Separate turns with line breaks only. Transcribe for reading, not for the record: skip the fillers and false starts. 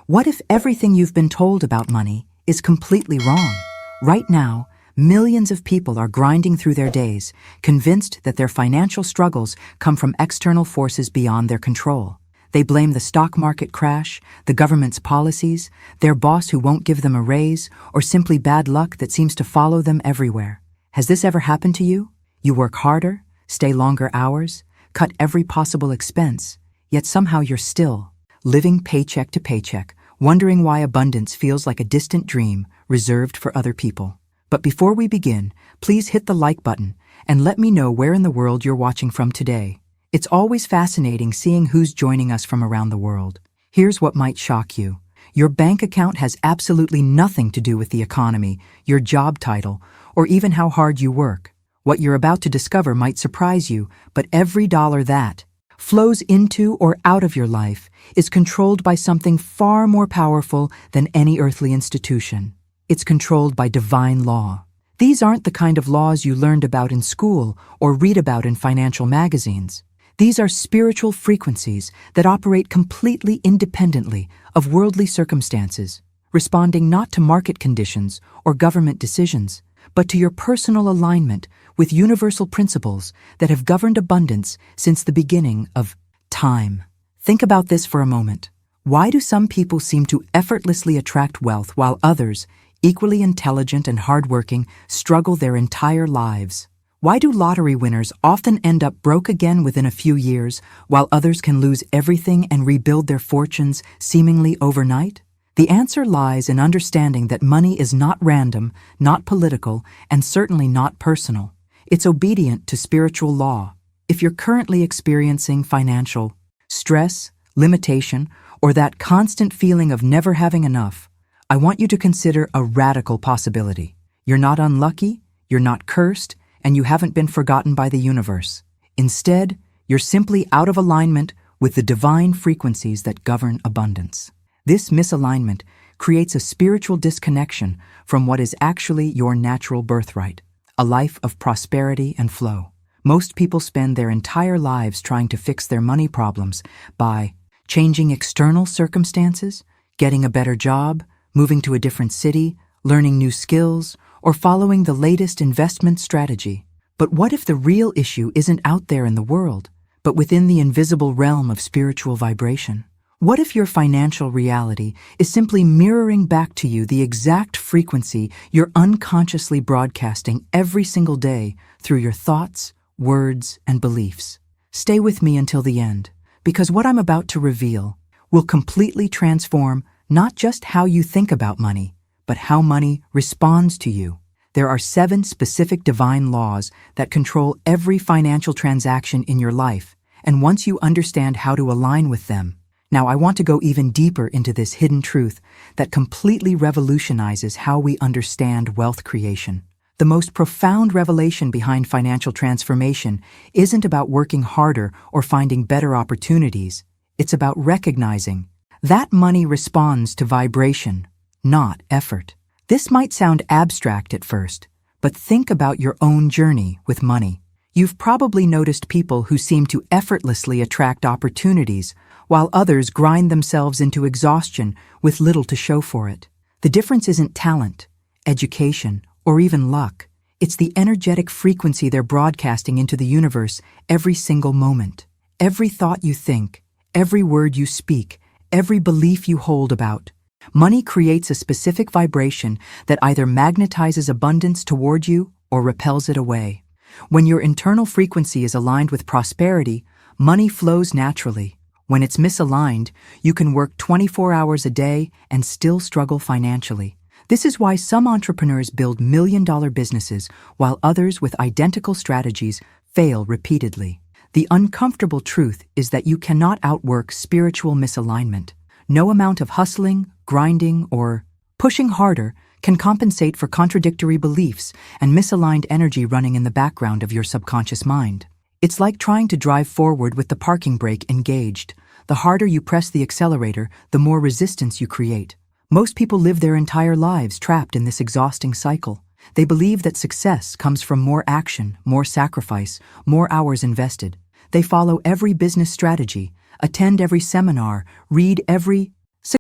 What if everything you've been told about money is completely wrong? Right now, millions of people are grinding through their days, convinced that their financial struggles come from external forces beyond their control. They blame the stock market crash, the government's policies, their boss who won't give them a raise, or simply bad luck that seems to follow them everywhere. Has this ever happened to you? You work harder, stay longer hours, cut every possible expense, yet somehow you're still living paycheck to paycheck, wondering why abundance feels like a distant dream reserved for other people. But before we begin, please hit the like button and let me know where in the world you're watching from today. It's always fascinating seeing who's joining us from around the world. Here's what might shock you. Your bank account has absolutely nothing to do with the economy, your job title, or even how hard you work. What you're about to discover might surprise you, but every dollar that flows into or out of your life is controlled by something far more powerful than any earthly institution. It's controlled by divine law. These aren't the kind of laws you learned about in school or read about in financial magazines. These are spiritual frequencies that operate completely independently of worldly circumstances, responding not to market conditions or government decisions, but to your personal alignment with universal principles that have governed abundance since the beginning of time. Think about this for a moment. Why do some people seem to effortlessly attract wealth while others, equally intelligent and hardworking, struggle their entire lives? Why do lottery winners often end up broke again within a few years, while others can lose everything and rebuild their fortunes seemingly overnight? The answer lies in understanding that money is not random, not political, and certainly not personal. It's obedient to spiritual law. If you're currently experiencing financial stress, limitation, or that constant feeling of never having enough, I want you to consider a radical possibility. You're not unlucky, you're not cursed, and you haven't been forgotten by the universe. Instead, you're simply out of alignment with the divine frequencies that govern abundance. This misalignment creates a spiritual disconnection from what is actually your natural birthright, a life of prosperity and flow. Most people spend their entire lives trying to fix their money problems by changing external circumstances, getting a better job, moving to a different city, learning new skills, or following the latest investment strategy. But what if the real issue isn't out there in the world, but within the invisible realm of spiritual vibration? What if your financial reality is simply mirroring back to you the exact frequency you're unconsciously broadcasting every single day through your thoughts, words, and beliefs? Stay with me until the end, because what I'm about to reveal will completely transform not just how you think about money, but how money responds to you. There are 7 specific divine laws that control every financial transaction in your life, and once you understand how to align with them, now I want to go even deeper into this hidden truth that completely revolutionizes how we understand wealth creation. The most profound revelation behind financial transformation isn't about working harder or finding better opportunities. It's about recognizing that money responds to vibration, not effort. This might sound abstract at first, but think about your own journey with money. You've probably noticed people who seem to effortlessly attract opportunities, while others grind themselves into exhaustion with little to show for it. The difference isn't talent, education, or even luck. It's the energetic frequency they're broadcasting into the universe every single moment. Every thought you think, every word you speak, every belief you hold about. Money creates a specific vibration that either magnetizes abundance toward you or repels it away. When your internal frequency is aligned with prosperity, money flows naturally. When it's misaligned, you can work 24 hours a day and still struggle financially. This is why some entrepreneurs build million-dollar businesses while others with identical strategies fail repeatedly. The uncomfortable truth is that you cannot outwork spiritual misalignment. No amount of hustling, grinding, or pushing harder can compensate for contradictory beliefs and misaligned energy running in the background of your subconscious mind. It's like trying to drive forward with the parking brake engaged. The harder you press the accelerator, the more resistance you create. Most people live their entire lives trapped in this exhausting cycle. They believe that success comes from more action, more sacrifice, more hours invested. They follow every business strategy, attend every seminar, read every